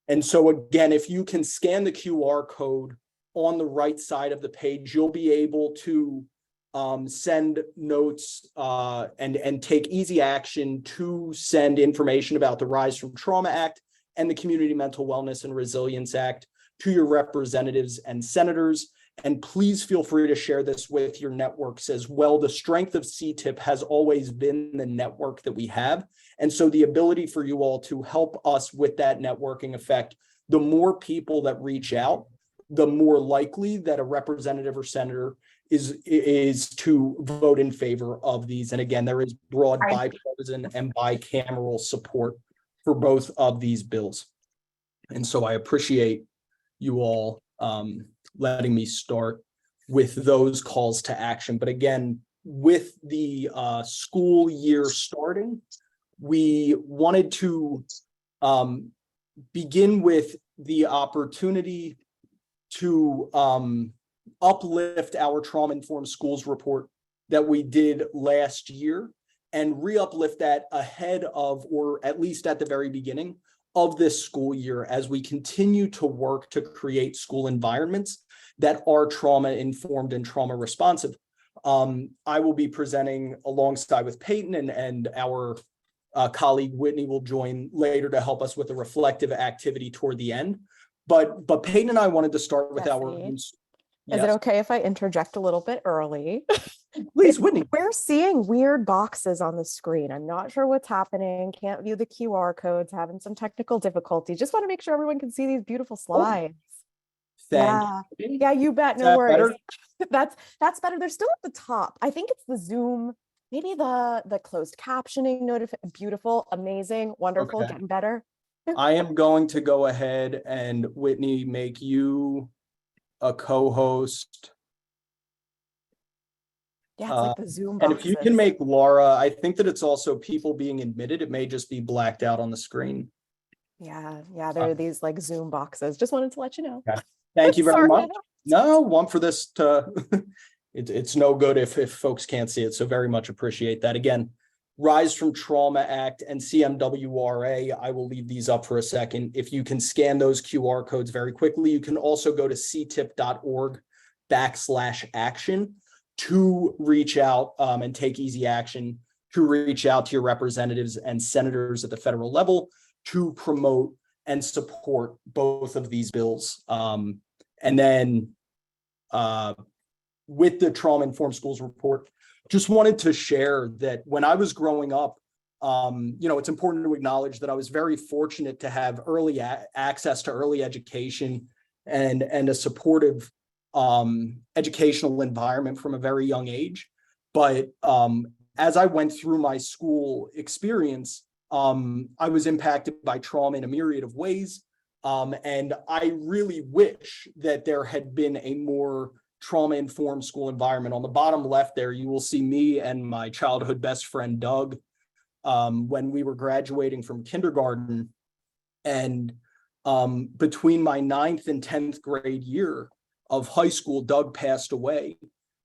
And so again, if you can scan the QR code on the right side of the page, you'll be able to send notes and take easy action to send information about the Rise from Trauma Act and the Community Mental Wellness and Resilience Act to your representatives and senators. And please feel free to share this with your networks as well. The strength of CTIPP has always been the network that we have. And so the ability for you all to help us with that networking effect, the more people that reach out, the more likely that a representative or senator is to vote in favor of these. And again, there is broad bipartisan and bicameral support for both of these bills. And so I appreciate you all letting me start with those calls to action. But again, with the school year starting, we wanted to begin with the opportunity to uplift our trauma-informed schools report that we did last year and re-uplift that ahead of, or at least at the very beginning of this school year, as we continue to work to create school environments that are trauma-informed and trauma-responsive. I will be presenting alongside with Peyton, and our colleague Whitney will join later to help us with a reflective activity toward the end. But Peyton and I wanted to start with Is it okay if I interject a little bit early? Please, Whitney. We're seeing weird boxes on the screen. I'm not sure what's happening. Can't view the QR codes, having some technical difficulty. Just want to make sure everyone can see these beautiful slides. Thank you. Yeah, you bet. No worries. That's better. They're still at the top. I think it's the Zoom, maybe the closed captioning notification. Beautiful, amazing, wonderful, Okay. getting better. I am going to go ahead and Whitney make you a co-host. Yeah, it's like the Zoom and boxes. if you can make Laura, I think that it's also people being admitted. It may just be blacked out on the screen. Yeah, there are these like Zoom boxes. Just wanted to let you know. Okay. Thank you very much. No, one for this to it's no good if folks can't see it. So very much appreciate that. Again, Rise from Trauma Act and CMWRA. I will leave these up for a second. If you can scan those QR codes very quickly, you can also go to ctipp.org/action to reach out and take easy action to reach out to your representatives and senators at the federal level to promote and support both of these bills. And then with the Trauma-Informed Schools report, just wanted to share that when I was growing up, it's important to acknowledge that I was very fortunate to have early access to early education and a supportive educational environment from a very young age. But as I went through my school experience, I was impacted by trauma in a myriad of ways. And I really wish that there had been a more trauma-informed school environment. On the bottom left there, you will see me and my childhood best friend, Doug, when we were graduating from kindergarten. And between my 9th and 10th grade year of high school, Doug passed away.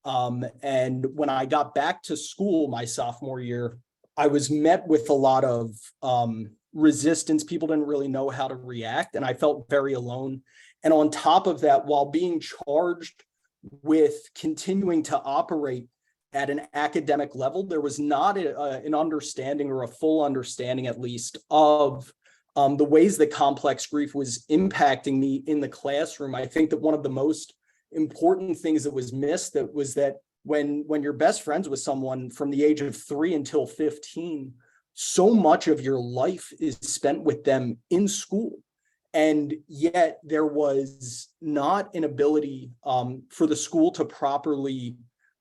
And when I got back to school my sophomore year, I was met with a lot of resistance. People didn't really know how to react, and I felt very alone. And on top of that, while being charged with continuing to operate at an academic level, there was not an understanding, or a full understanding at least, of the ways that complex grief was impacting me in the classroom. I think that one of the most important things that was missed was that when you're best friends with someone from the age of 3 until 15, so much of your life is spent with them in school. And yet there was not an ability for the school to properly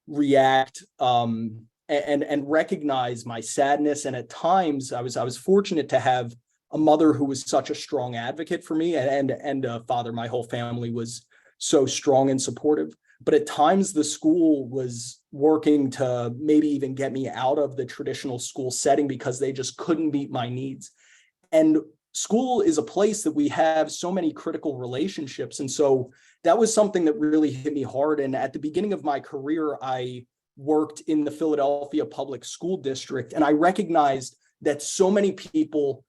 react and recognize my sadness. And at times I was fortunate to have a mother who was such a strong advocate for me, and a father. My whole family was so strong and supportive. But at times the school was working to maybe even get me out of the traditional school setting because they just couldn't meet my needs. And school is a place that we have so many critical relationships. And so that was something that really hit me hard. And at the beginning of my career, I worked in the Philadelphia Public School District, and I recognized that so many people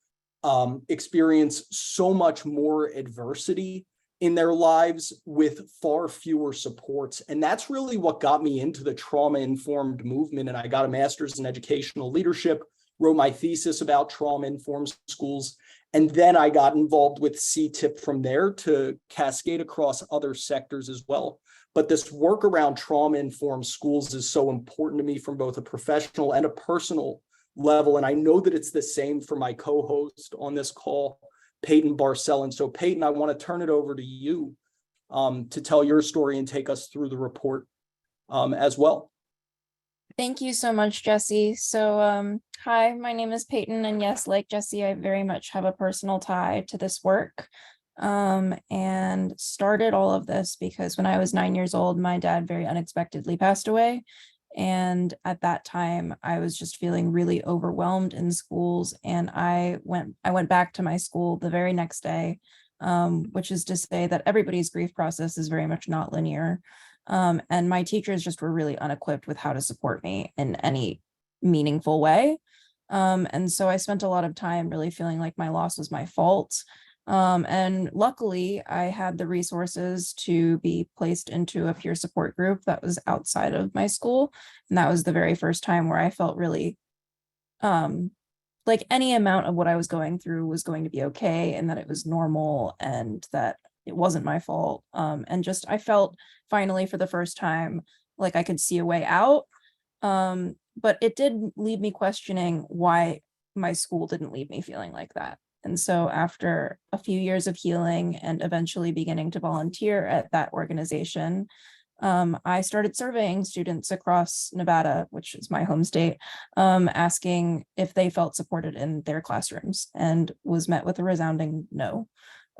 experience so much more adversity in their lives with far fewer supports. And that's really what got me into the trauma-informed movement. And I got a master's in educational leadership, wrote my thesis about trauma-informed schools. And then I got involved with CTIPP from there to cascade across other sectors as well. But this work around trauma-informed schools is so important to me from both a professional and a personal level. And I know that it's the same for my co-host on this call, Peyton Barcel. And so Peyton, I want to turn it over to you to tell your story and take us through the report as well. Thank you so much, Jesse. So hi, my name is Peyton, and yes, like Jesse, I very much have a personal tie to this work, and started all of this because when I was 9 years old, my dad very unexpectedly passed away. And at that time, I was just feeling really overwhelmed in schools. And I went back to my school the very next day, which is to say that everybody's grief process is very much not linear. And my teachers just were really unequipped with how to support me in any meaningful way. And so I spent a lot of time really feeling like my loss was my fault. And luckily, I had the resources to be placed into a peer support group that was outside of my school. And that was the very first time where I felt really like any amount of what I was going through was going to be okay, and that it was normal and that it wasn't my fault. And just I felt finally for the first time like I could see a way out. But it did leave me questioning why my school didn't leave me feeling like that. And so after a few years of healing and eventually beginning to volunteer at that organization, I started surveying students across Nevada, which is my home state, asking if they felt supported in their classrooms, and was met with a resounding no.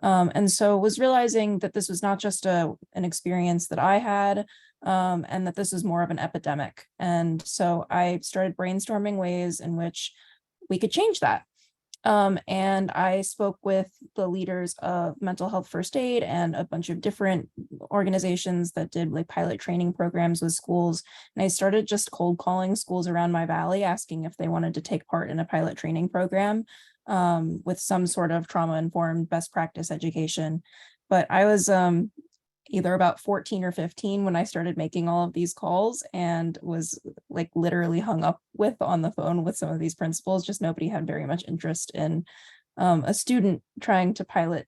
And so was realizing that this was not just an experience that I had, and that this was more of an epidemic. And so I started brainstorming ways in which we could change that. And I spoke with the leaders of mental health first aid and a bunch of different organizations that did like pilot training programs with schools. And I started just cold calling schools around my valley, asking if they wanted to take part in a pilot training program with some sort of trauma-informed best practice education. But I was either about 14 or 15 when I started making all of these calls, and was like literally hung up with on the phone with some of these principals. Just nobody had very much interest in a student trying to pilot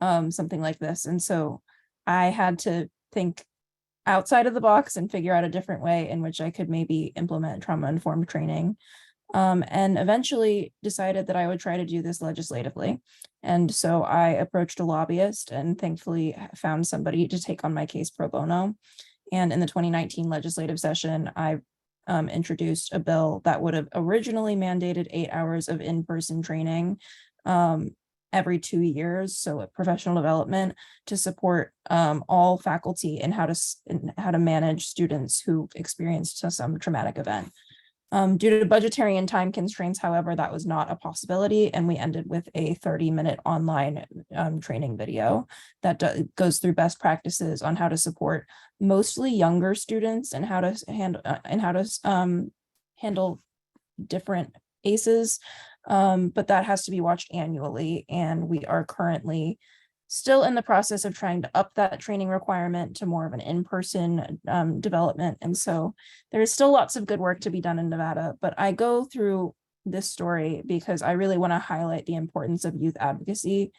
something like this. And so I had to think outside of the box and figure out a different way in which I could maybe implement trauma-informed training. And eventually decided that I would try to do this legislatively. And so I approached a lobbyist and thankfully found somebody to take on my case pro bono. And in the 2019 legislative session, I introduced a bill that would have originally mandated 8 hours of in-person training every 2 years, so professional development, to support all faculty in how to manage students who experienced some traumatic event. Due to budgetary and time constraints, however, that was not a possibility, and we ended with a 30-minute online training video that goes through best practices on how to support mostly younger students and how to handle different ACEs, but that has to be watched annually, and we are currently still in the process of trying to up that training requirement to more of an in-person development. And so there is still lots of good work to be done in Nevada, but I go through this story because I really want to highlight the importance of youth advocacy.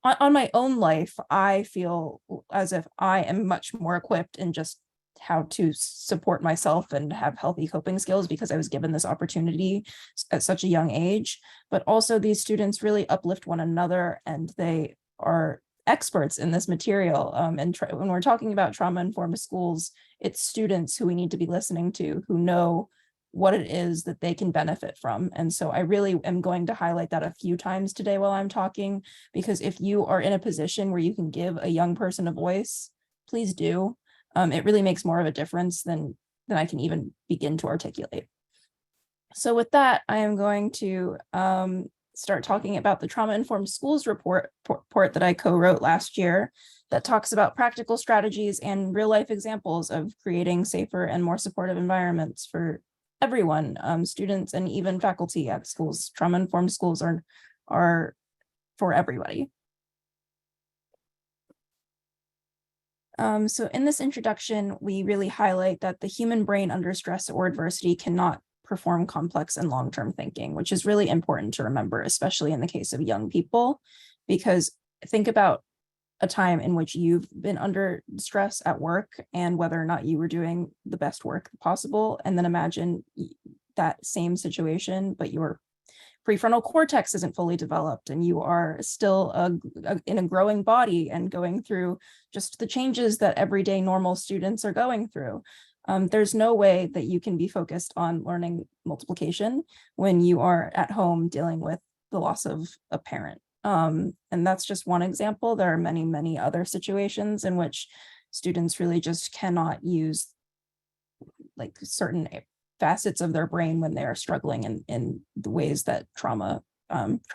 On my own life, I feel as if I am much more equipped in just how to support myself and have healthy coping skills because I was given this opportunity at such a young age. But also these students really uplift one another, and they are experts in this material. And when we're talking about trauma-informed schools, it's students who we need to be listening to, who know what it is that they can benefit from. And so I really am going to highlight that a few times today while I'm talking, because if you are in a position where you can give a young person a voice, please do. It really makes more of a difference than I can even begin to articulate. So with that, I am going to start talking about the Trauma-Informed Schools report that I co-wrote last year that talks about practical strategies and real-life examples of creating safer and more supportive environments for everyone, students and even faculty at schools. Trauma-informed schools are are for everybody. So in this introduction, we really highlight that the human brain under stress or adversity cannot perform complex and long-term thinking, which is really important to remember, especially in the case of young people, because think about a time in which you've been under stress at work and whether or not you were doing the best work possible. And then imagine that same situation, but your prefrontal cortex isn't fully developed and you are still in a growing body and going through just the changes that everyday normal students are going through. There's no way that you can be focused on learning multiplication when you are at home dealing with the loss of a parent. And that's just one example. There are many, many other situations in which students really just cannot use like certain facets of their brain when they are struggling in the ways that trauma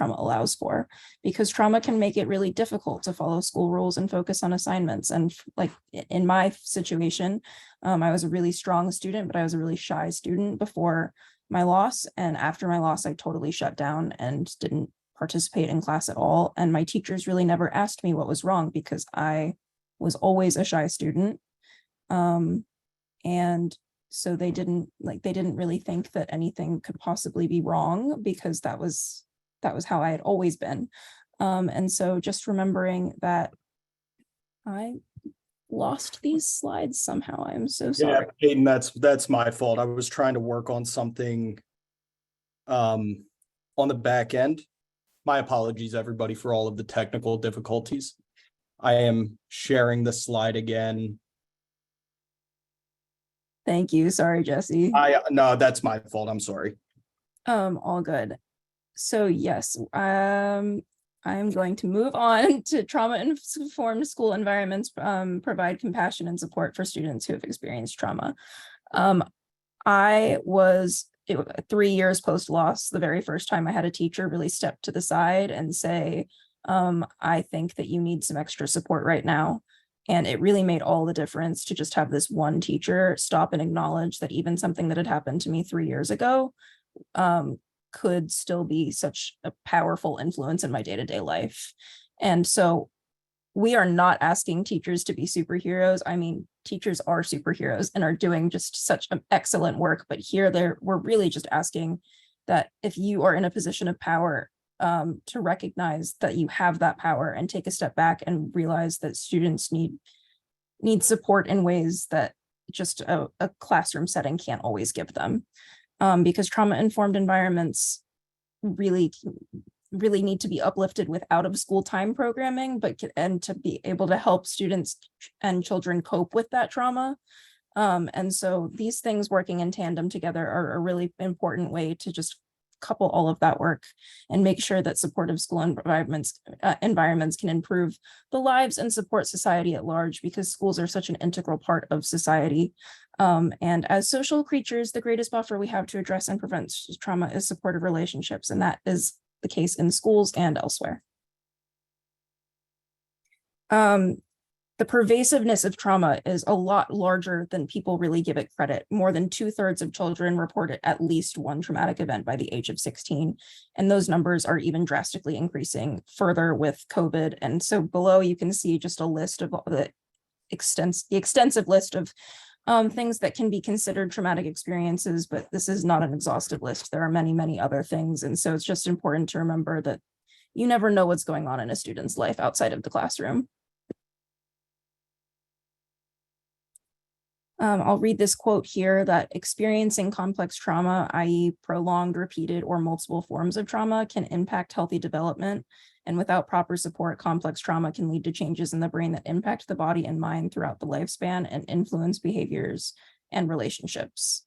allows for, because trauma can make it really difficult to follow school rules and focus on assignments. And like in my situation, I was a really strong student, but I was a really shy student before my loss. And after my loss, I totally shut down and didn't participate in class at all. And my teachers really never asked me what was wrong because I was always a shy student. And so they didn't really think that anything could possibly be wrong because that was how I had always been. And so just remembering that I lost these slides somehow. I'm so sorry. Yeah, Peyton, that's my fault. I was trying to work on something on the back end. My apologies, everybody, for all of the technical difficulties. I am sharing the slide again. Thank you. Sorry, Jesse. No, that's my fault. I'm sorry. All good. So yes, I'm going to move on to trauma-informed school environments provide compassion and support for students who have experienced trauma. I was 3 years post-loss, the very first time I had a teacher really step to the side and say, I think that you need some extra support right now. And it really made all the difference to just have this one teacher stop and acknowledge that even something that had happened to me 3 years ago could still be such a powerful influence in my day-to-day life. And so we are not asking teachers to be superheroes. I mean, teachers are superheroes and are doing just such excellent work, but here we're really just asking that if you are in a position of power, to recognize that you have that power and take a step back and realize that students need support in ways that just a classroom setting can't always give them. Because trauma-informed environments really need to be uplifted with out of school time programming, and to be able to help students and children cope with that trauma. And so these things working in tandem together are a really important way to just couple all of that work and make sure that supportive school environments can improve the lives and support society at large, because schools are such an integral part of society. And as social creatures, the greatest buffer we have to address and prevent trauma is supportive relationships, and that is the case in schools and elsewhere. The pervasiveness of trauma is a lot larger than people really give it credit. More than 2/3 of children reported at least one traumatic event by the age of 16. And those numbers are even drastically increasing further with COVID. And so below you can see just a list of the extensive list of things that can be considered traumatic experiences, but this is not an exhaustive list. There are many, many other things. And so it's just important to remember that you never know what's going on in a student's life outside of the classroom. I'll read this quote here, that experiencing complex trauma, i.e. prolonged, repeated, or multiple forms of trauma, can impact healthy development. And without proper support, complex trauma can lead to changes in the brain that impact the body and mind throughout the lifespan and influence behaviors and relationships.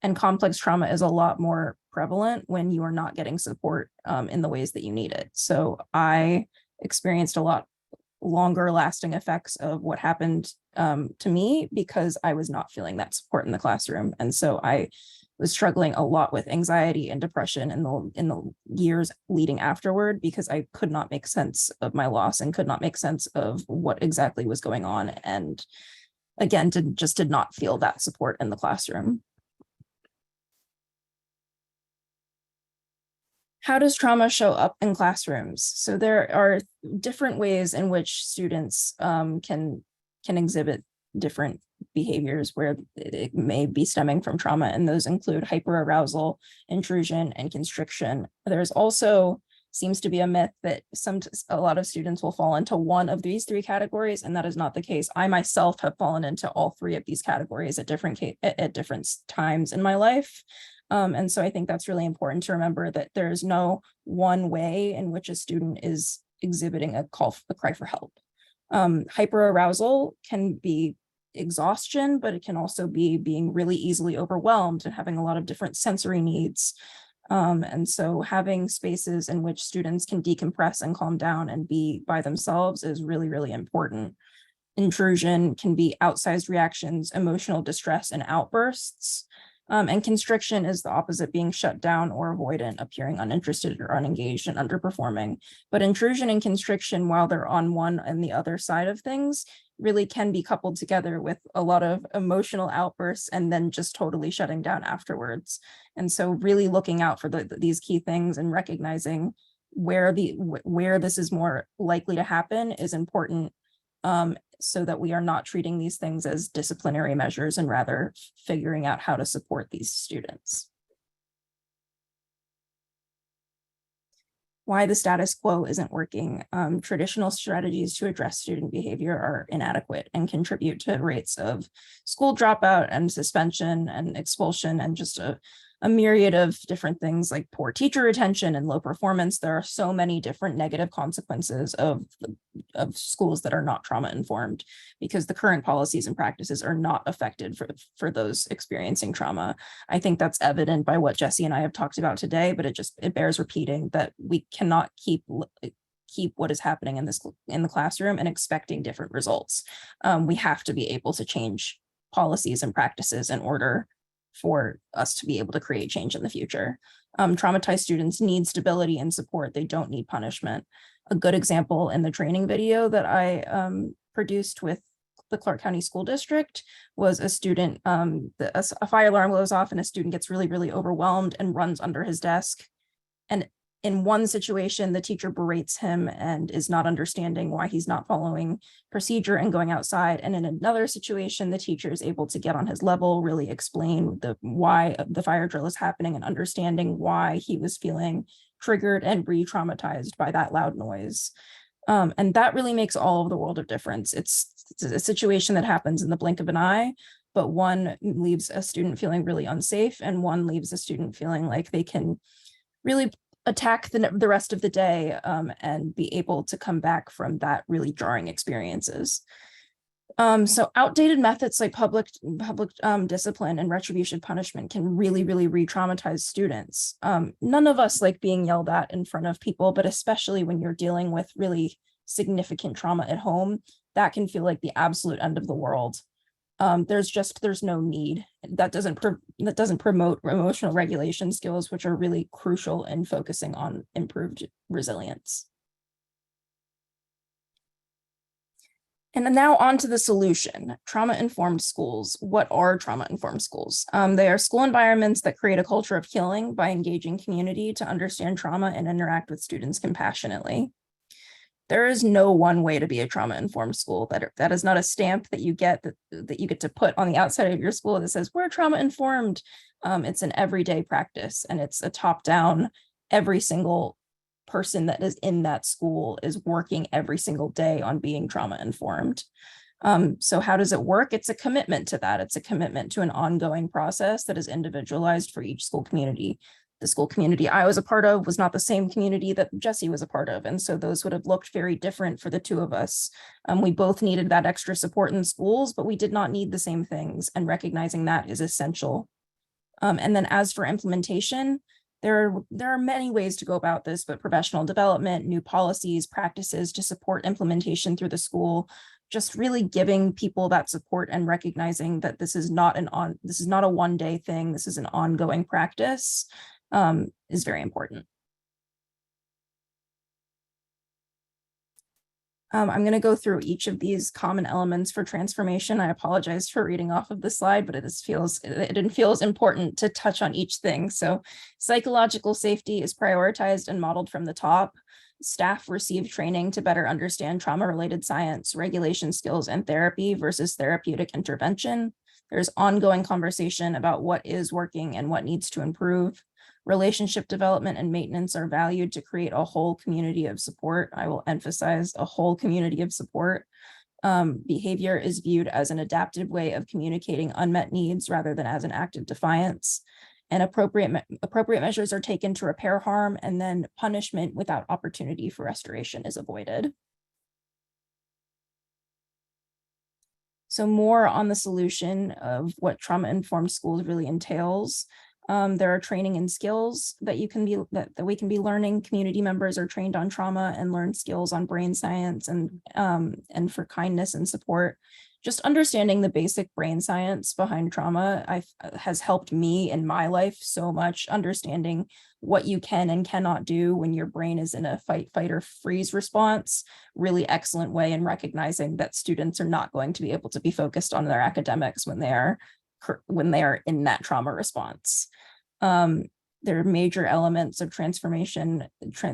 And complex trauma is a lot more prevalent when you are not getting support in the ways that you need it. So I experienced a lot longer lasting effects of what happened to me because I was not feeling that support in the classroom. And so I was struggling a lot with anxiety and depression in the years leading afterward, because I could not make sense of my loss and could not make sense of what exactly was going on. And again, did not feel that support in the classroom. How does trauma show up in classrooms? So there are different ways in which students can exhibit different behaviors where it may be stemming from trauma, and those include hyperarousal, intrusion, and constriction. There's also seems to be a myth that a lot of students will fall into one of these three categories, and that is not the case. I myself have fallen into all three of these categories at different times in my life. And so I think that's really important to remember, that there's no one way in which a student is exhibiting a cry for help. Hyperarousal can be exhaustion, but it can also be being really easily overwhelmed and having a lot of different sensory needs. And so having spaces in which students can decompress and calm down and be by themselves is really, really important. Intrusion can be outsized reactions, emotional distress, and outbursts. And constriction is the opposite, being shut down or avoidant, appearing uninterested or unengaged and underperforming. But intrusion and constriction, while they're on one and the other side of things, really can be coupled together with a lot of emotional outbursts and then just totally shutting down afterwards. And so really looking out for these key things and recognizing where this is more likely to happen is important, so that we are not treating these things as disciplinary measures and rather figuring out how to support these students. Why the status quo isn't working. Traditional strategies to address student behavior are inadequate and contribute to rates of school dropout and suspension and expulsion, and just a myriad of different things like poor teacher retention and low performance. There are so many different negative consequences of schools that are not trauma informed, because the current policies and practices are not effective for those experiencing trauma. I think that's evident by what Jesse and I have talked about today, but it bears repeating that we cannot keep what is happening in the classroom and expecting different results. We have to be able to change policies and practices in order for us to be able to create change in the future. Traumatized students need stability and support. They don't need punishment. A good example in the training video that I produced with the Clark County School District was a student, a fire alarm goes off and a student gets really, really overwhelmed and runs under his desk. And in one situation, the teacher berates him and is not understanding why he's not following procedure and going outside. And in another situation, the teacher is able to get on his level, really explain why the fire drill is happening and understanding why he was feeling triggered and re-traumatized by that loud noise. And that really makes all of the world of difference. It's a situation that happens in the blink of an eye, but one leaves a student feeling really unsafe, and one leaves a student feeling like they can really attack the rest of the day and be able to come back from that really jarring experiences. So outdated methods like public discipline and retribution punishment can really, really re-traumatize students. None of us like being yelled at in front of people, but especially when you're dealing with really significant trauma at home, that can feel like the absolute end of the world. There's no need. That doesn't promote emotional regulation skills, which are really crucial in focusing on improved resilience. And then now on to the solution. Trauma-informed schools. What are trauma-informed schools? They are school environments that create a culture of healing by engaging community to understand trauma and interact with students compassionately. There is no one way to be a trauma-informed school. That is not a stamp that you get to put on the outside of your school that says we're trauma-informed. It's an everyday practice, and it's a top-down. Every single person that is in that school is working every single day on being trauma-informed. So how does it work? It's a commitment to that. It's a commitment to an ongoing process that is individualized for each school community. The school community I was a part of was not the same community that Jesse was a part of. And so those would have looked very different for the two of us. We both needed that extra support in schools, but we did not need the same things, and recognizing that is essential. And then as for implementation, there are many ways to go about this, but professional development, new policies, practices to support implementation through the school, just really giving people that support and recognizing that this is not a one-day thing, this is an ongoing practice, is very important. I'm going to go through each of these common elements for transformation. I apologize for reading off of the slide, but it feels important to touch on each thing. So psychological safety is prioritized and modeled from the top. Staff receive training to better understand trauma-related science, regulation skills, and therapy versus therapeutic intervention. There's ongoing conversation about what is working and what needs to improve. Relationship development and maintenance are valued to create a whole community of support. I will emphasize a whole community of support. Behavior is viewed as an adaptive way of communicating unmet needs rather than as an act of defiance. And appropriate measures are taken to repair harm, and then punishment without opportunity for restoration is avoided. So more on the solution of what trauma-informed schools really entails. There are training and skills that we can be learning. Community members are trained on trauma and learn skills on brain science and for kindness and support. Just understanding the basic brain science behind trauma has helped me in my life so much, understanding what you can and cannot do when your brain is in a fight, or freeze response. Really excellent way in recognizing that students are not going to be able to be focused on their academics when they are in that trauma response. There are major elements of transformation.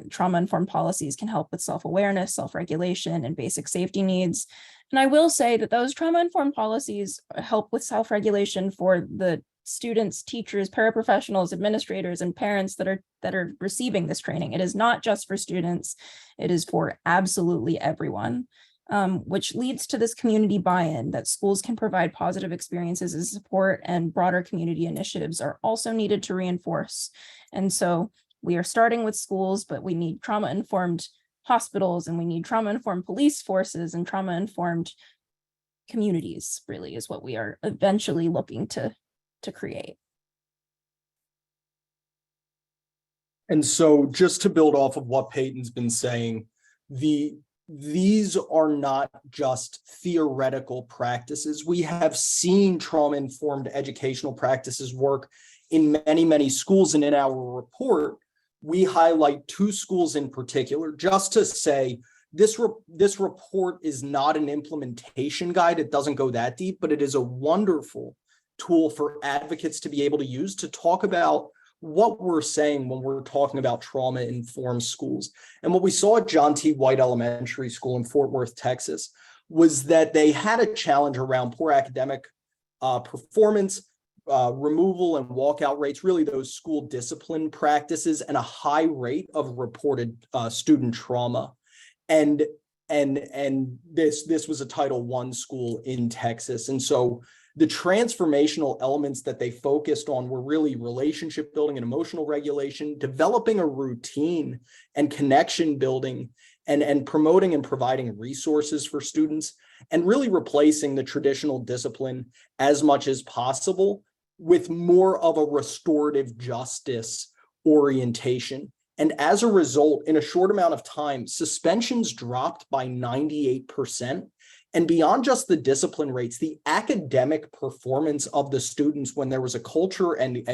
Trauma-informed policies can help with self-awareness, self-regulation, and basic safety needs. And I will say that those trauma-informed policies help with self-regulation for the students, teachers, paraprofessionals, administrators, and parents that are receiving this training. It is not just for students, it is for absolutely everyone. Which leads to this community buy-in that schools can provide positive experiences as support, and broader community initiatives are also needed to reinforce. And so we are starting with schools, but we need trauma-informed hospitals, and we need trauma-informed police forces, and trauma-informed communities really is what we are eventually looking to create. And so just to build off of what Peyton's been saying, these are not just theoretical practices. We have seen trauma-informed educational practices work in many, many schools. And in our report, we highlight 2 schools in particular, just to say this report is not an implementation guide. It doesn't go that deep, but it is a wonderful tool for advocates to be able to use to talk about what we're saying when we're talking about trauma-informed schools. And what we saw at John T. White Elementary School in Fort Worth, Texas, was that they had a challenge around poor academic performance, removal and walkout rates, really those school discipline practices, and a high rate of reported student trauma. And this was a Title I school in Texas. And so the transformational elements that they focused on were really relationship building and emotional regulation, developing a routine and connection building, and promoting and providing resources for students, and really replacing the traditional discipline as much as possible with more of a restorative justice orientation. And as a result, in a short amount of time, suspensions dropped by 98%. And beyond just the discipline rates, the academic performance of the students, when there was a culture and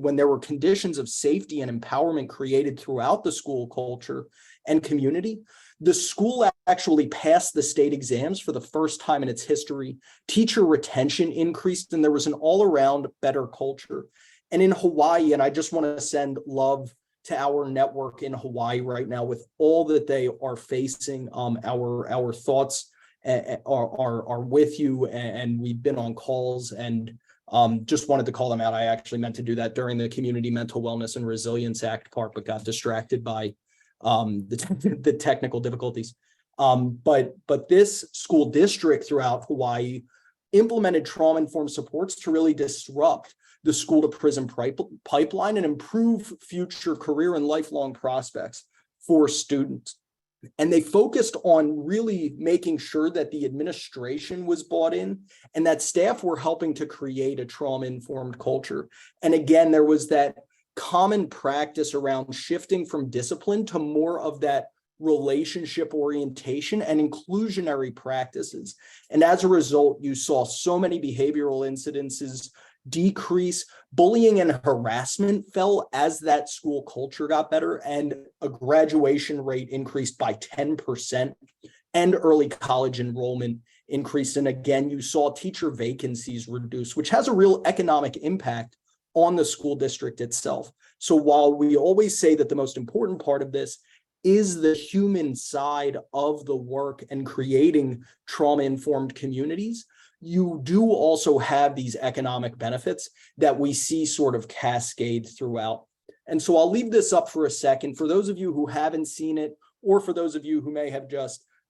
when there were conditions of safety and empowerment created throughout the school culture and community, the school actually passed the state exams for the first time in its history. Teacher retention increased, and there was an all-around better culture. And in Hawaii, and I just want to send love to our network in Hawaii right now with all that they are facing. Our thoughts are with you, and we've been on calls, and just wanted to call them out. I actually meant to do that during the Community Mental Wellness and Resilience Act part, but got distracted by the technical difficulties. But this school district throughout Hawaii implemented trauma-informed supports to really disrupt the school to prison pipeline and improve future career and lifelong prospects for students. And they focused on really making sure that the administration was bought in and that staff were helping to create a trauma-informed culture. And again, there was that common practice around shifting from discipline to more of that relationship orientation and inclusionary practices. And as a result, you saw so many behavioral incidences decrease. Bullying and harassment fell as that school culture got better, and a graduation rate increased by 10%. and early college enrollment increased. And again, you saw teacher vacancies reduce, which has a real economic impact on the school district itself. So while we always say that the most important part of this is the human side of the work and creating trauma-informed communities, you do also have these economic benefits that we see sort of cascade throughout. And so I'll leave this up for a second. For those of you who haven't seen it, or for those of you who may have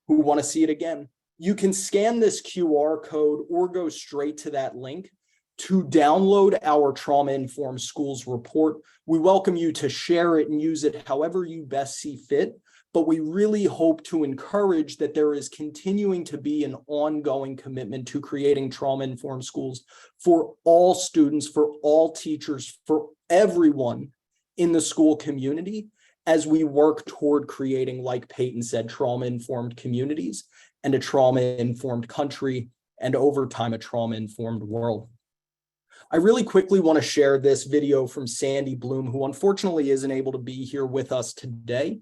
who want to see it again, you can scan this QR code or go straight to that link to download our Trauma-Informed Schools report. We welcome you to share it and use it however you best see fit, but we really hope to encourage that there is continuing to be an ongoing commitment to creating trauma-informed schools for all students, for all teachers, for everyone in the school community, as we work toward creating, like Peyton said, trauma-informed communities and a trauma-informed country, and over time, a trauma-informed world. I really quickly want to share this video from Sandy Bloom, who unfortunately isn't able to be here with us today,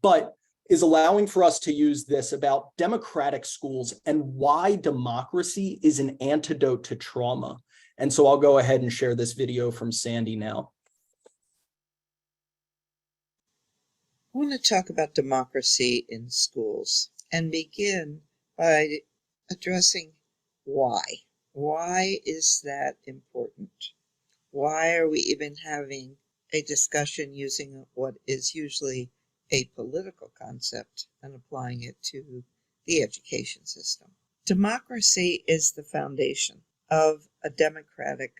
but is allowing for us to use this about democratic schools and why democracy is an antidote to trauma. And so I'll go ahead and share this video from Sandy now. I want to talk about democracy in schools and begin by addressing why. Why is that important? Why are we even having a discussion using what is usually a political concept and applying it to the education system? Democracy is the foundation of a democratic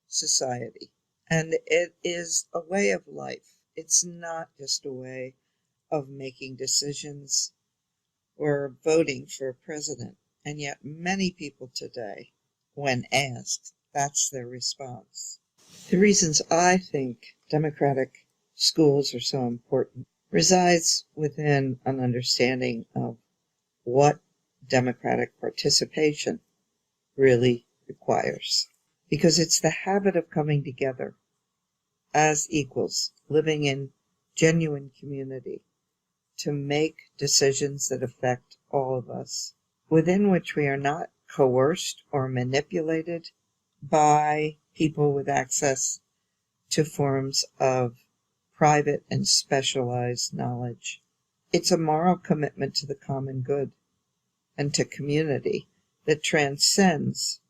society, and it is a way of life. It's not just a way of making decisions or voting for a president. And yet many people today, when asked, that's their response. The reasons I think democratic schools are so important resides within an understanding of what democratic participation really requires. Because it's the habit of coming together as equals, living in genuine community, to make decisions that affect all of us, within which we are not coerced or manipulated by people with access to forms of private and specialized knowledge. It's a moral commitment to the common good and to community that transcends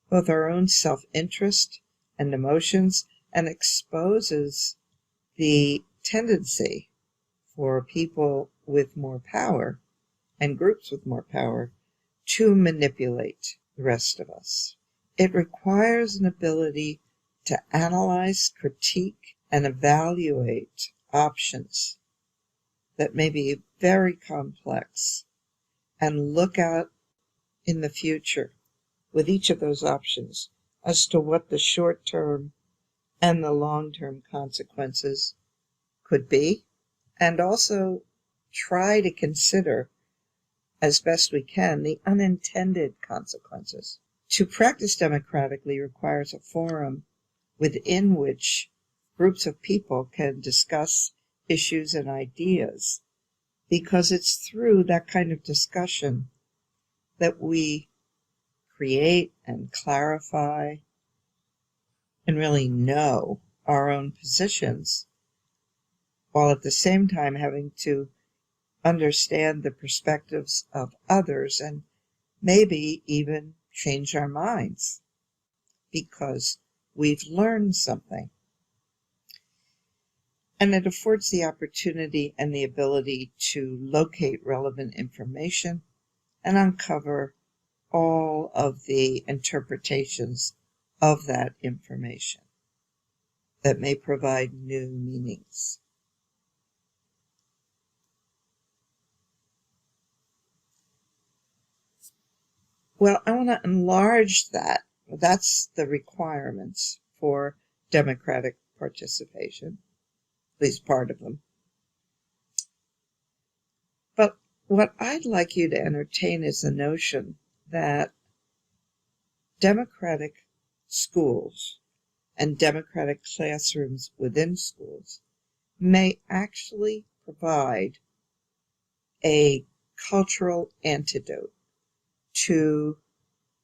both our own self-interest and emotions and exposes the tendency for people with more power and groups with more power to manipulate the rest of us. It requires an ability to analyze, critique, and evaluate options that may be very complex and look out in the future with each of those options as to what the short-term and the long-term consequences could be, and also try to consider as best we can the unintended consequences. To practice democratically requires a forum within which groups of people can discuss issues and ideas, because it's through that kind of discussion that we create and clarify and really know our own positions, while at the same time having to understand the perspectives of others and maybe even change our minds because we've learned something. And it affords the opportunity and the ability to locate relevant information and uncover all of the interpretations of that information that may provide new meanings. Well, I want to enlarge that. That's the requirements for democratic participation, at least part of them. But what I'd like you to entertain is the notion that democratic schools and democratic classrooms within schools may actually provide a cultural antidote to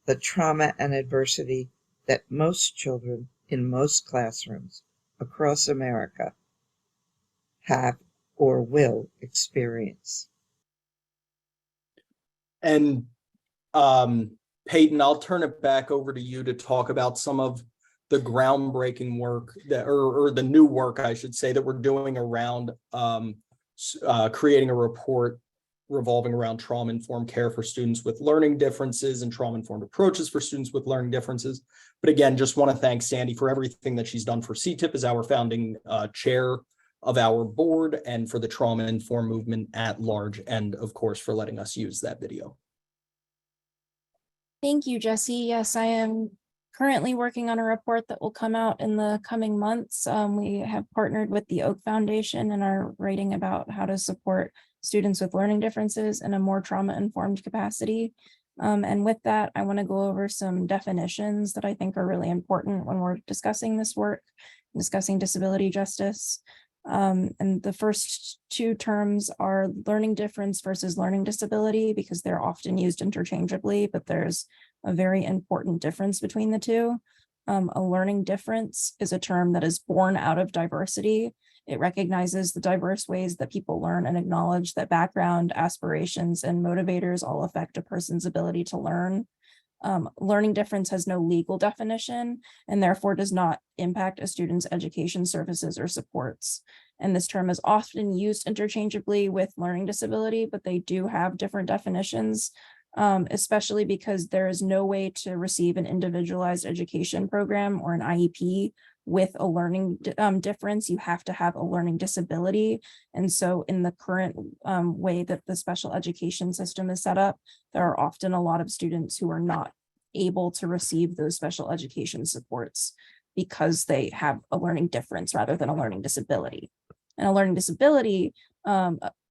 the trauma and adversity that most children in most classrooms across America have or will experience. And Peyton, I'll turn it back over to you to talk about some of the groundbreaking work that, or the new work, I should say, that we're doing around creating a report revolving around trauma-informed care for students with learning differences and trauma-informed approaches for students with learning differences. But again, just want to thank Sandy for everything that she's done for CTIPP as our founding chair of our board, and for the trauma-informed movement at large, and of course for letting us use that video. Thank you, Jesse. Yes, I am currently working on a report that will come out in the coming months. We have partnered with the Oak Foundation and are writing about how to support students with learning differences in a more trauma-informed capacity. And with that, I want to go over some definitions that I think are really important when we're discussing this work, discussing disability justice. And the first two terms are learning difference versus learning disability, because they're often used interchangeably, but there's a very important difference between the two. A learning difference is a term that is born out of diversity. It recognizes the diverse ways that people learn and acknowledge that background, aspirations, and motivators all affect a person's ability to learn. Learning difference has no legal definition and therefore does not impact a student's education services or supports. And this term is often used interchangeably with learning disability, but they do have different definitions, especially because there is no way to receive an individualized education program or an IEP with a learning difference. You have to have a learning disability. And so in the current way that the special education system is set up, there are often a lot of students who are not able to receive those special education supports because they have a learning difference rather than a learning disability. And a learning disability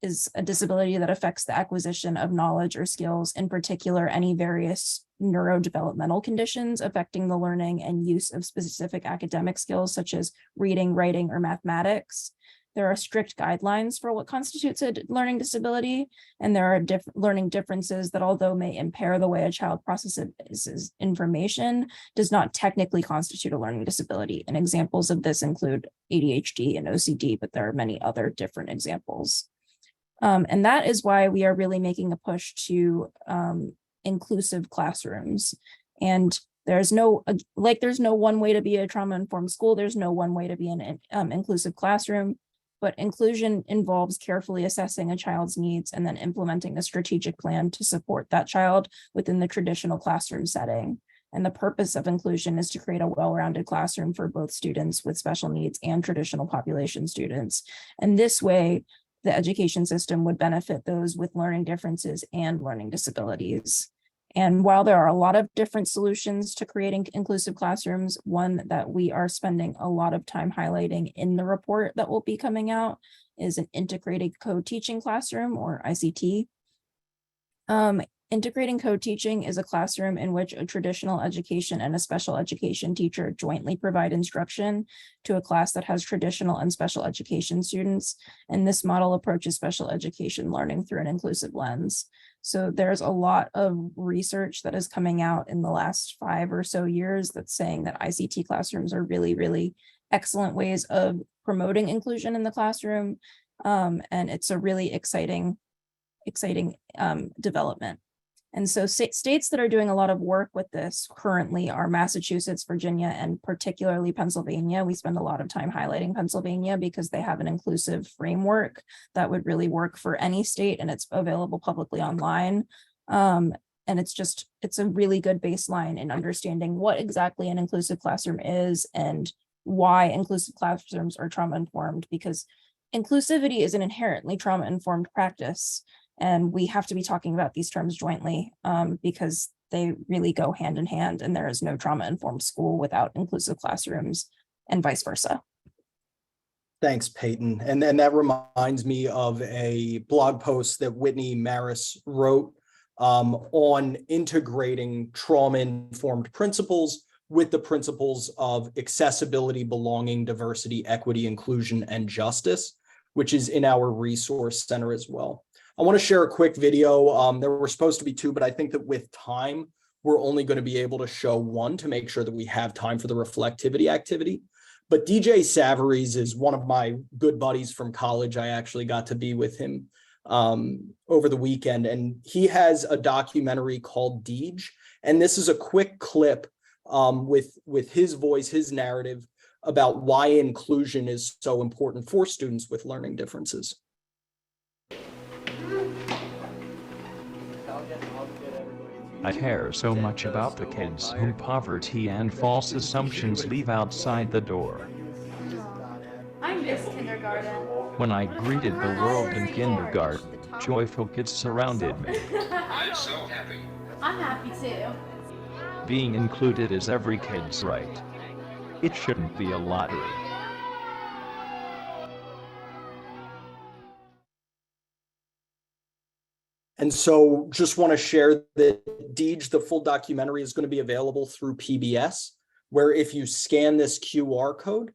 is a disability that affects the acquisition of knowledge or skills, in particular, any various neurodevelopmental conditions affecting the learning and use of specific academic skills, such as reading, writing, or mathematics. There are strict guidelines for what constitutes a learning disability, and there are learning differences that, although may impair the way a child processes information, does not technically constitute a learning disability. And examples of this include ADHD and OCD, but there are many other different examples. And that is why we are really making a push to inclusive classrooms. And there's no one way to be a trauma-informed school. There's no one way to be an inclusive classroom. But inclusion involves carefully assessing a child's needs and then implementing a strategic plan to support that child within the traditional classroom setting. And the purpose of inclusion is to create a well-rounded classroom for both students with special needs and traditional population students. And this way, the education system would benefit those with learning differences and learning disabilities. And while there are a lot of different solutions to creating inclusive classrooms, one that we are spending a lot of time highlighting in the report that will be coming out is an integrated co-teaching classroom, or ICT. Integrating co-teaching is a classroom in which a traditional education and a special education teacher jointly provide instruction to a class that has traditional and special education students. And this model approaches special education learning through an inclusive lens. So there's a lot of research that is coming out in the last 5 or so years that's saying that ICT classrooms are really, really excellent ways of promoting inclusion in the classroom. And it's a really exciting development. And so states that are doing a lot of work with this currently are Massachusetts, Virginia, and particularly Pennsylvania. We spend a lot of time highlighting Pennsylvania because they have an inclusive framework that would really work for any state, and it's available publicly online. And it's a really good baseline in understanding what exactly an inclusive classroom is and why inclusive classrooms are trauma-informed, because inclusivity is an inherently trauma-informed practice. And we have to be talking about these terms jointly because they really go hand in hand, and there is no trauma-informed school without inclusive classrooms and vice versa. Thanks, Peyton. And that reminds me of a blog post that Whitney Maris wrote on integrating trauma-informed principles with the principles of accessibility, belonging, diversity, equity, inclusion, and justice, which is in our resource center as well. I want to share a quick video. There were supposed to be two, but I think that with time, we're only going to be able to show one to make sure that we have time for the reflectivity activity. But DJ Savaries is one of my good buddies from college. I actually got to be with him over the weekend, and he has a documentary called Deej. And this is a quick clip with his voice, his narrative about why inclusion is so important for students with learning differences. I care so much about the kids whom poverty and false assumptions leave outside the door. I miss kindergarten. When I greeted the world in kindergarten, joyful kids surrounded me. I'm so happy. I'm happy too. Being included is every kid's right. It shouldn't be a lottery. And so just want to share that Deej, the full documentary, is going to be available through PBS, where if you scan this QR code,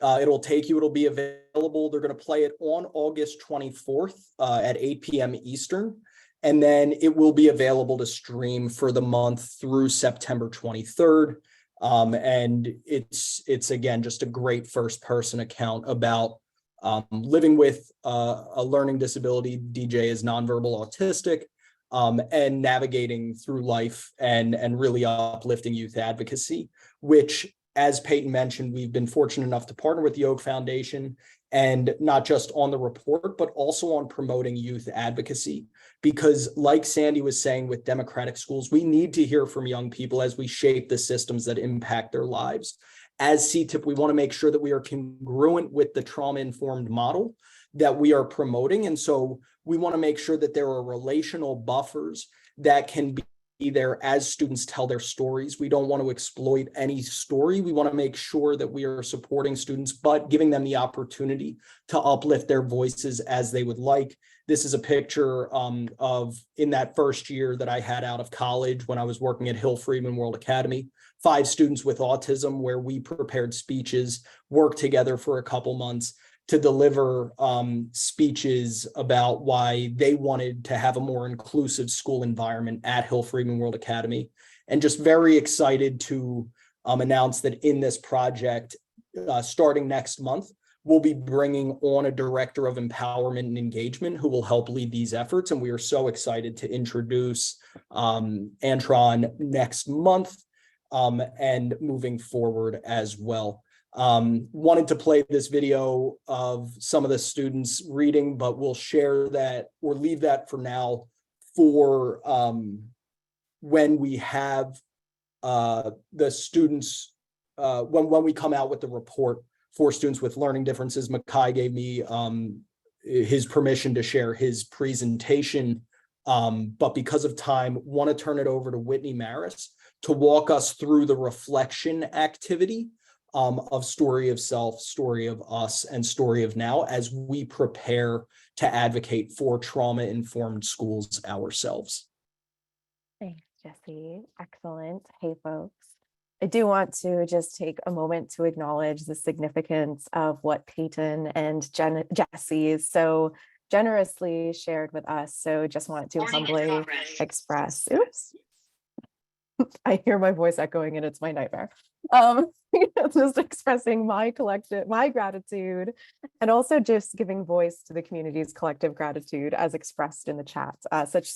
it'll be available. They're going to play it on August 24th at 8 p.m. Eastern. And then it will be available to stream for the month through September 23rd. And it's again, just a great first person account about living with a learning disability. DJ is nonverbal autistic, and navigating through life and really uplifting youth advocacy, which, as Peyton mentioned, we've been fortunate enough to partner with the Oak Foundation, and not just on the report, but also on promoting youth advocacy. Because like Sandy was saying with democratic schools, we need to hear from young people as we shape the systems that impact their lives. As CTIPP, we want to make sure that we are congruent with the trauma-informed model that we are promoting. And so we want to make sure that there are relational buffers that can be there as students tell their stories. We don't want to exploit any story. We want to make sure that we are supporting students, but giving them the opportunity to uplift their voices as they would like. This is a picture of in that first year that I had out of college when I was working at Hill Freeman World Academy, 5 students with autism, where we prepared speeches, worked together for a couple months to deliver speeches about why they wanted to have a more inclusive school environment at Hill Freeman World Academy. And just very excited to announce that in this project, starting next month, we'll be bringing on a director of empowerment and engagement who will help lead these efforts. And we are so excited to introduce Antron next month and moving forward as well. Wanted to play this video of some of the students reading, but we'll share that or leave that for now for when we have the students, when we come out with the report for students with learning differences. Makai gave me his permission to share his presentation, but because of time, want to turn it over to Whitney Maris to walk us through the reflection activity of story of self, story of us, and story of now as we prepare to advocate for trauma-informed schools ourselves. Thanks, Jesse. Excellent. Hey, folks. I do want to just take a moment to acknowledge the significance of what Peyton and Jesse so generously shared with us. So just wanted to humbly express, oops, I hear my voice echoing and it's my nightmare. Just expressing my gratitude, and also just giving voice to the community's collective gratitude as expressed in the chat. Such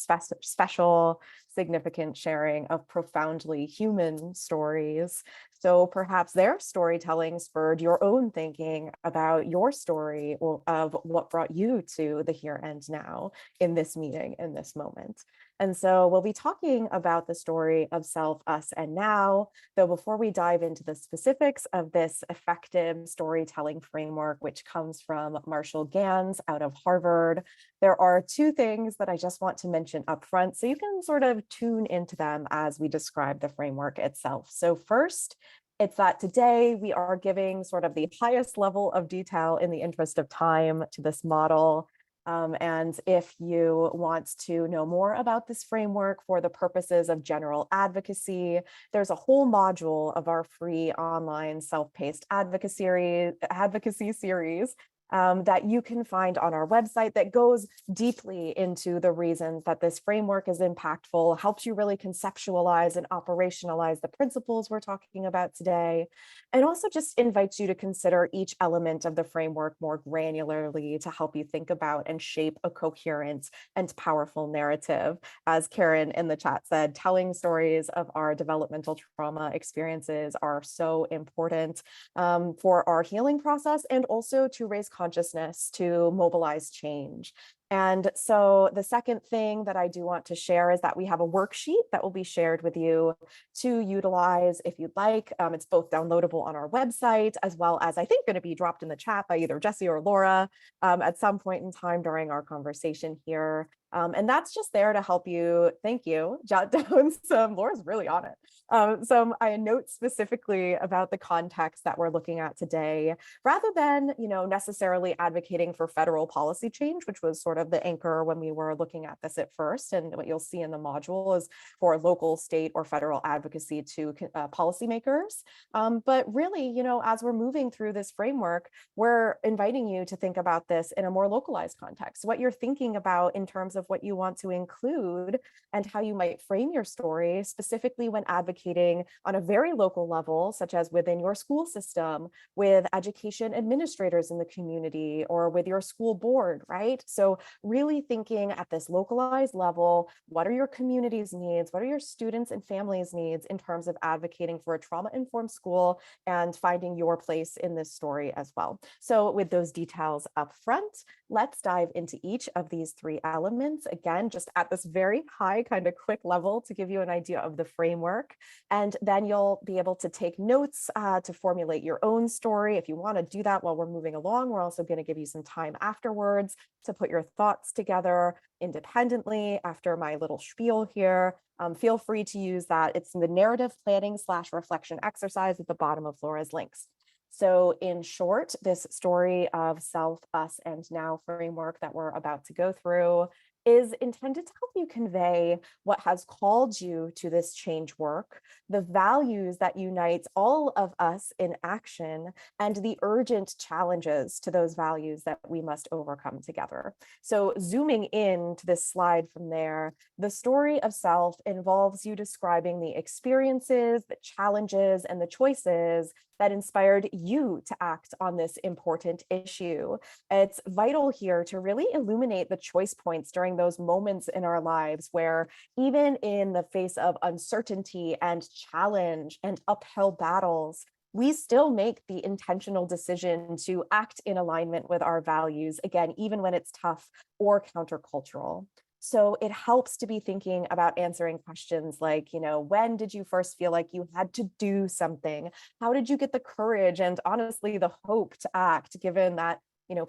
special, significant sharing of profoundly human stories. So perhaps their storytelling spurred your own thinking about your story or of what brought you to the here and now in this meeting, in this moment. And so we'll be talking about the story of self, us, and now, though before we dive into the specifics of this effective storytelling framework, which comes from Marshall Gans out of Harvard, there are 2 things that I just want to mention up front so you can sort of tune into them as we describe the framework itself. So first, it's that today we are giving sort of the highest level of detail in the interest of time to this model. And if you want to know more about this framework for the purposes of general advocacy, there's a whole module of our free online self-paced advocacy series that you can find on our website that goes deeply into the reasons that this framework is impactful, helps you really conceptualize and operationalize the principles we're talking about today, and also just invites you to consider each element of the framework more granularly to help you think about and shape a coherent and powerful narrative. As Karen in the chat said, telling stories of our developmental trauma experiences are so important for our healing process, and also to raise consciousness, to mobilize change. And so the second thing that I do want to share is that we have a worksheet that will be shared with you to utilize if you'd like. It's both downloadable on our website, as well as I think going to be dropped in the chat by either Jesse or Laura at some point in time during our conversation here. And that's just there to help you, thank you, jot down some, Laura's really on it, some notes specifically about the context that we're looking at today, rather than, necessarily advocating for federal policy change, which was sort of the anchor when we were looking at this at first. And what you'll see in the module is for local, state, or federal advocacy to policymakers. But really, as we're moving through this framework, we're inviting you to think about this in a more localized context, what you're thinking about in terms of what you want to include and how you might frame your story, specifically when advocating on a very local level, such as within your school system, with education administrators in the community, or with your school board, right? So really thinking at this localized level, what are your community's needs? What are your students and families' needs in terms of advocating for a trauma-informed school and finding your place in this story as well? So with those details up front, let's dive into each of these three elements. Again, just at this very high kind of quick level to give you an idea of the framework. And then you'll be able to take notes to formulate your own story. If you want to do that while we're moving along, we're also going to give you some time afterwards to put your thoughts together independently after my little spiel here. Feel free to use that. It's in the narrative planning / reflection exercise at the bottom of Laura's links. So in short, this story of self, us, and now framework that we're about to go through is intended to help you convey what has called you to this change work, the values that unite all of us in action, and the urgent challenges to those values that we must overcome together. So zooming in to this slide from there, the story of self involves you describing the experiences, the challenges, and the choices that inspired you to act on this important issue. It's vital here to really illuminate the choice points during those moments in our lives where, even in the face of uncertainty and challenge and uphill battles, we still make the intentional decision to act in alignment with our values, again, even when it's tough or countercultural. So it helps to be thinking about answering questions like, when did you first feel like you had to do something? How did you get the courage and honestly the hope to act, given that,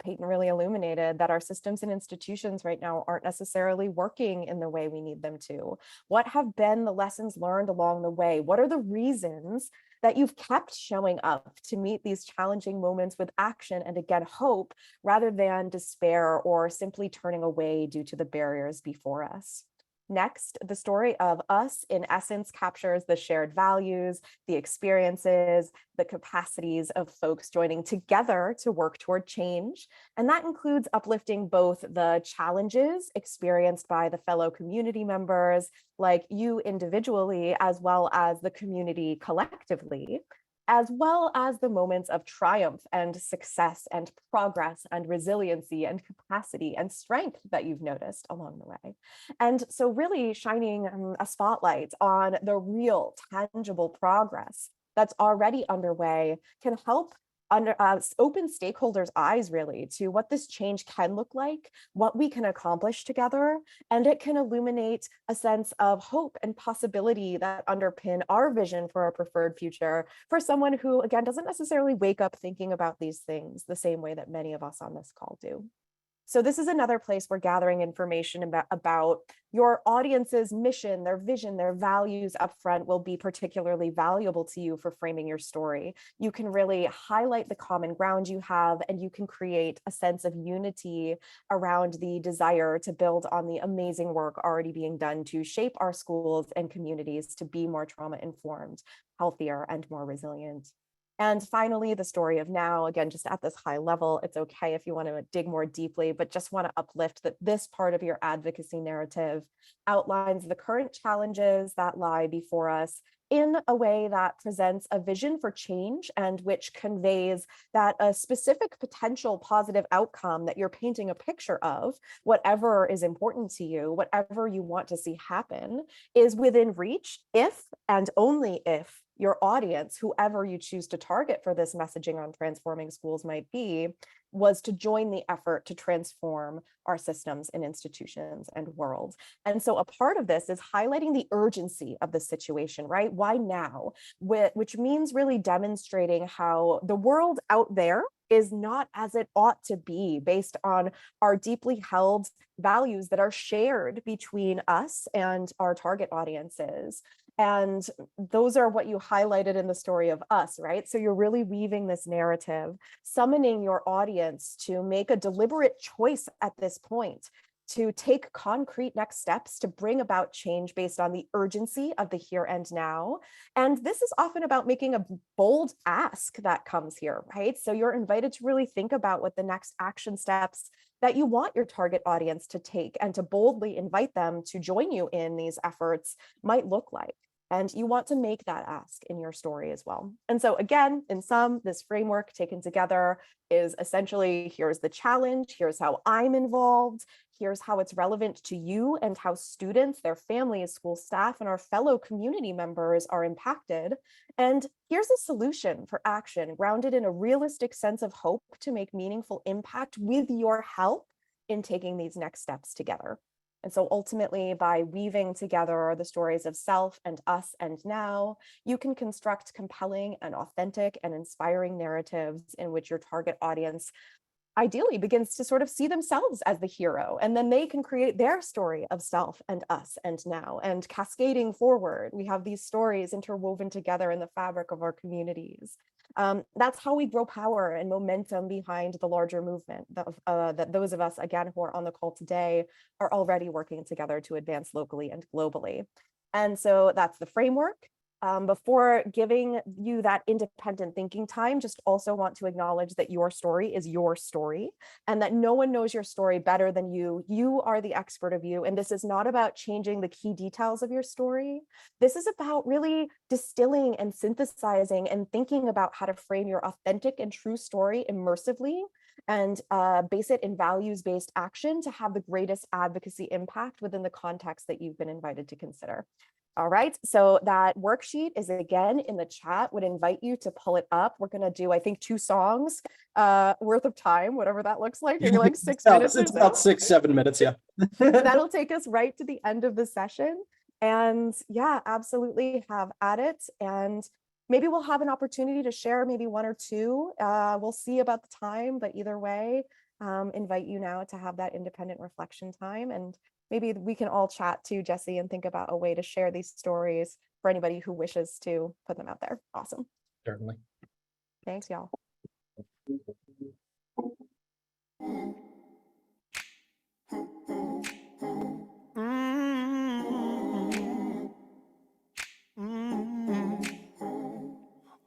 Peyton really illuminated that our systems and institutions right now aren't necessarily working in the way we need them to? What have been the lessons learned along the way? What are the reasons that you've kept showing up to meet these challenging moments with action and, again, hope, rather than despair or simply turning away due to the barriers before us? Next, the story of us, in essence, captures the shared values, the experiences, the capacities of folks joining together to work toward change. And that includes uplifting both the challenges experienced by the fellow community members, like you individually, as well as the community collectively, as well as the moments of triumph and success and progress and resiliency and capacity and strength that you've noticed along the way. And so really shining a spotlight on the real tangible progress that's already underway can help open stakeholders' eyes really to what this change can look like, what we can accomplish together, and it can illuminate a sense of hope and possibility that underpin our vision for a preferred future for someone who, again, doesn't necessarily wake up thinking about these things the same way that many of us on this call do. So this is another place we're gathering information about your audience's mission, their vision, their values up front will be particularly valuable to you for framing your story. You can really highlight the common ground you have, and you can create a sense of unity around the desire to build on the amazing work already being done to shape our schools and communities to be more trauma-informed, healthier, and more resilient. And finally, the story of now, again, just at this high level, it's okay if you want to dig more deeply, but just want to uplift that this part of your advocacy narrative outlines the current challenges that lie before us in a way that presents a vision for change and which conveys that a specific potential positive outcome that you're painting a picture of, whatever is important to you, whatever you want to see happen, is within reach if and only if your audience, whoever you choose to target for this messaging on transforming schools might be, was to join the effort to transform our systems and institutions and world. And so a part of this is highlighting the urgency of the situation, right? Why now? Which means really demonstrating how the world out there is not as it ought to be based on our deeply held values that are shared between us and our target audiences. And those are what you highlighted in the story of us, right? So you're really weaving this narrative, summoning your audience to make a deliberate choice at this point, to take concrete next steps to bring about change based on the urgency of the here and now. And this is often about making a bold ask that comes here, right? So you're invited to really think about what the next action steps that you want your target audience to take and to boldly invite them to join you in these efforts might look like. And you want to make that ask in your story as well. And so again, in sum, this framework taken together is essentially, here's the challenge, here's how I'm involved, here's how it's relevant to you and how students, their families, school staff, and our fellow community members are impacted. And here's a solution for action grounded in a realistic sense of hope to make meaningful impact with your help in taking these next steps together. And so ultimately, by weaving together the stories of self and us and now, you can construct compelling and authentic and inspiring narratives in which your target audience ideally begins to sort of see themselves as the hero, and then they can create their story of self and us and now, and cascading forward. We have these stories interwoven together in the fabric of our communities. That's how we grow power and momentum behind the larger movement that those of us, again, who are on the call today are already working together to advance locally and globally. And so that's the framework. Before giving you that independent thinking time, just also want to acknowledge that your story is your story and that no one knows your story better than you. You are the expert of you. And this is not about changing the key details of your story. This is about really distilling and synthesizing and thinking about how to frame your authentic and true story immersively and base it in values-based action to have the greatest advocacy impact within the context that you've been invited to consider. All right, so that worksheet is again in the chat. Would invite you to pull it up. We're gonna do, I think, 2 songs worth of time, whatever that looks like, maybe like 6 minutes or It's so. about 6-7 minutes, yeah. That'll take us right to the end of the session. And yeah, absolutely have at it. And maybe we'll have an opportunity to share maybe 1 or 2. We'll see about the time, but either way, invite you now to have that independent reflection time. And maybe we can all chat too, Jesse, and think about a way to share these stories for anybody who wishes to put them out there. Awesome. Certainly. Thanks, y'all.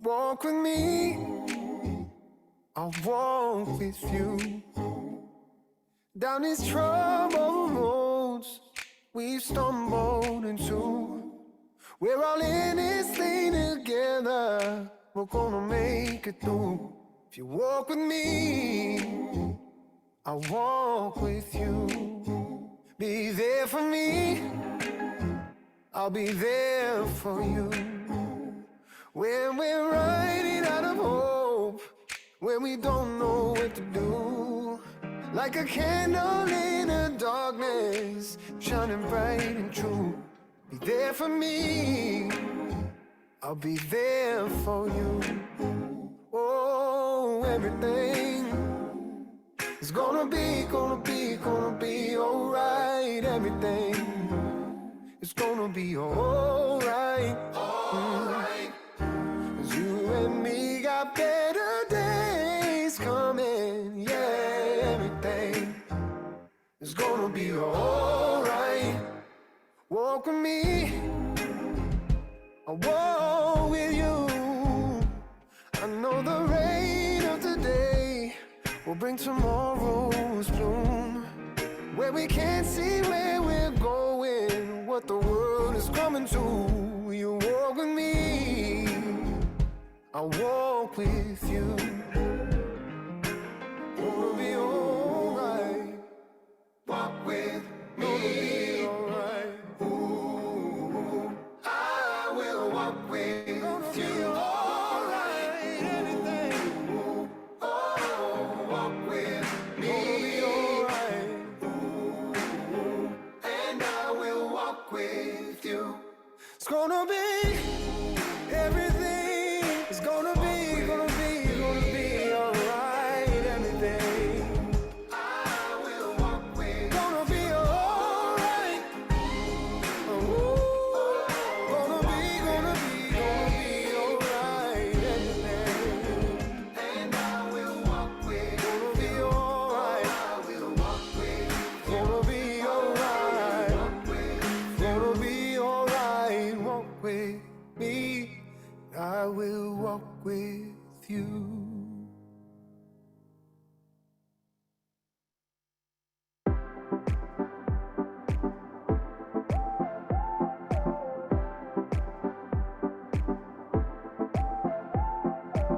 Walk with me, I'll walk with you down these troubled roads we've stumbled into. We're all in this thing together, we're gonna make it through. If you walk with me, I'll walk with you. Be there for me, I'll be there for you. When we're running out of hope, when we don't know what to do, like a candle in the darkness, shining bright and true. Be there for me, I'll be there for you. Oh, everything is gonna be alright. Everything is gonna be alright. Alright. 'Cause you and me got better days coming. Yeah, everything is gonna be alright. Walk with me, I'll walk with you. I know will bring tomorrow's bloom, where we can't see where we're going, what the world is coming to. You walk with me, I'll walk with you. It'll be alright. Walk with me. It'll be alright. Ooh, I will walk with you. Alright, anything. Oh, walk with me. It'll be alright. Ooh, and I will walk with you. It's gonna be everything. It's gonna be alright. Anything. I will walk with. Gonna be alright. Ooh, gonna be alright. Anything. And I will walk with. Gonna be alright. I will walk with. Gonna be alright. Gonna be alright. Walk with me. I will walk with you.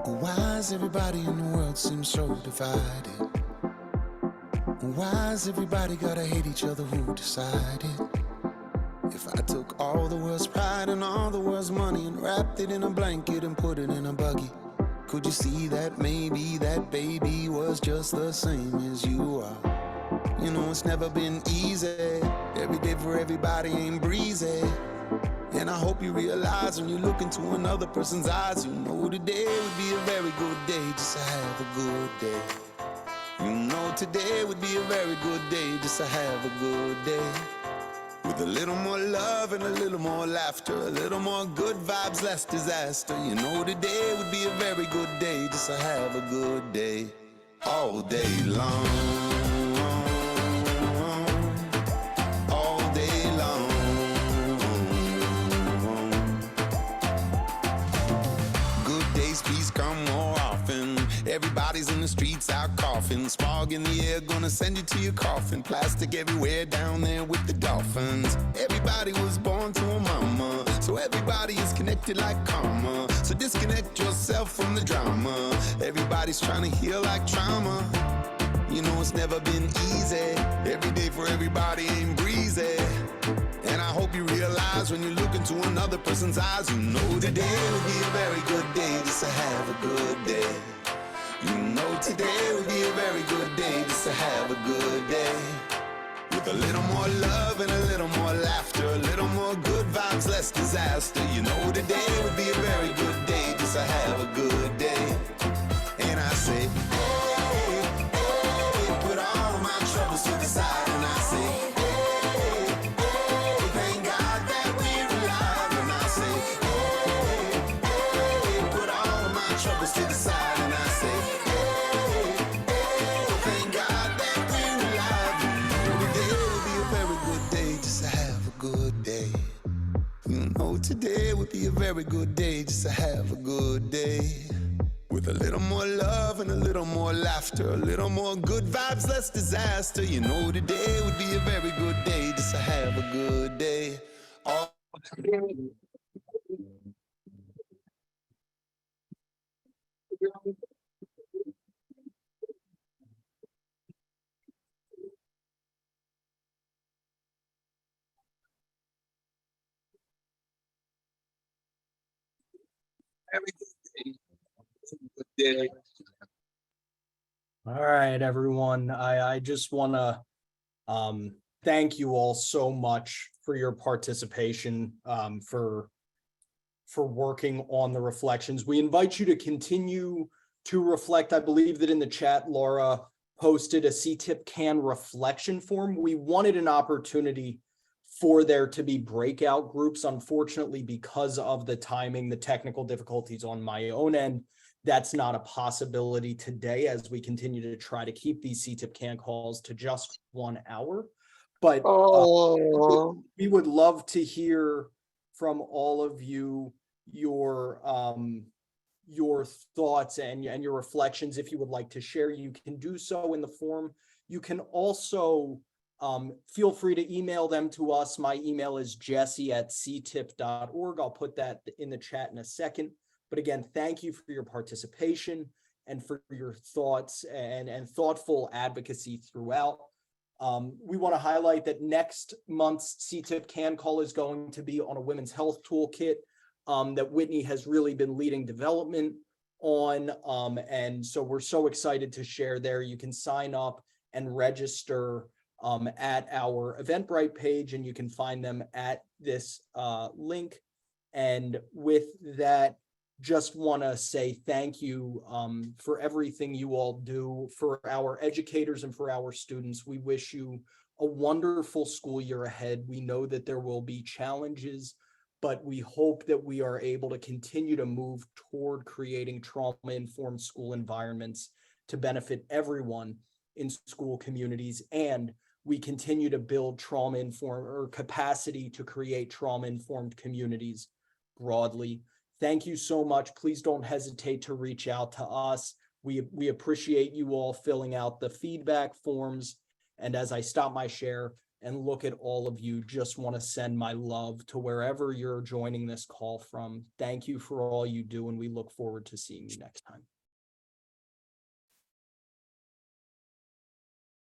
Why does everybody in the world seem so divided? Why does everybody gotta hate each other? Who decided? If I took all the world's pride and all the world's money and wrapped it in a blanket and put it in a buggy, could you see that maybe that baby was just the same as you are? You know it's never been easy. Every day for everybody ain't breezy. And I hope you realize when you look into another person's eyes, you know today would be a very good day just to have a good day. You know today would be a very good day just to have a good day. With a little more love and a little more laughter, a little more good vibes, less disaster. You know today would be a very good day just to have a good day. All day long. All day long. Good days, please come more often. Everybody's in the streets out coughing. Smog in the air, gonna send you to your coffin. Plastic everywhere down there with the dolphins. Everybody was born to a mama, so everybody is connected like karma. So disconnect yourself from the drama. Everybody's trying to heal like trauma. You know it's never been easy. Every day for everybody ain't breezy. And I hope you realize when you look into another person's eyes, you know today will be a very good day just to have a good day. You know today will be a very good day just to have a good day. With a little more love and a little more laughter, a little more good vibes, less disaster. You know today would be a very good day just to have a good day. And I say, hey, hey, put all my troubles to the side. And I say, hey, hey, thank God that we're alive. And I say, hey, hey, put all my troubles to the side. And I say, hey, hey, thank God that we're alive. Today will be a very good day just to have a good day. You know today would be a very good day just to have a good day. With a little more love and a little more laughter, a little more good vibes, less disaster. You know today would be a very good day just to have a good day. All All right, everyone. I just want to thank you all so much for your participation, for working on the reflections. We invite you to continue to reflect. I believe that in the chat, Laura posted a CTIPP CAN reflection form. We wanted an opportunity for there to be breakout groups. Unfortunately, because of the timing, the technical difficulties on my own end, that's not a possibility today as we continue to try to keep these CTIPP CAN calls to just 1 hour. But we would love to hear from all of you your your thoughts and your reflections. If you would like to share, you can do so in the form. You can also feel free to email them to us. My email is jesse@ctipp.org. I'll put that in the chat in a second. But again, thank you for your participation and for your thoughts and thoughtful advocacy throughout. We want to highlight that next month's CTIPP CAN call is going to be on a women's health toolkit that Whitney has really been leading development on. And so we're so excited to share there. You can sign up and register at our Eventbrite page, and you can find them at this link. And with that, just want to say thank you for everything you all do for our educators and for our students. We wish you a wonderful school year ahead. We know that there will be challenges, but we hope that we are able to continue to move toward creating trauma-informed school environments to benefit everyone in school communities, and we continue to build trauma-informed or capacity to create trauma-informed communities broadly. Thank you so much. Please don't hesitate to reach out to us. We appreciate you all filling out the feedback forms. And as I stop my share and look at all of you, just want to send my love to wherever you're joining this call from. Thank you for all you do, and we look forward to seeing you next time.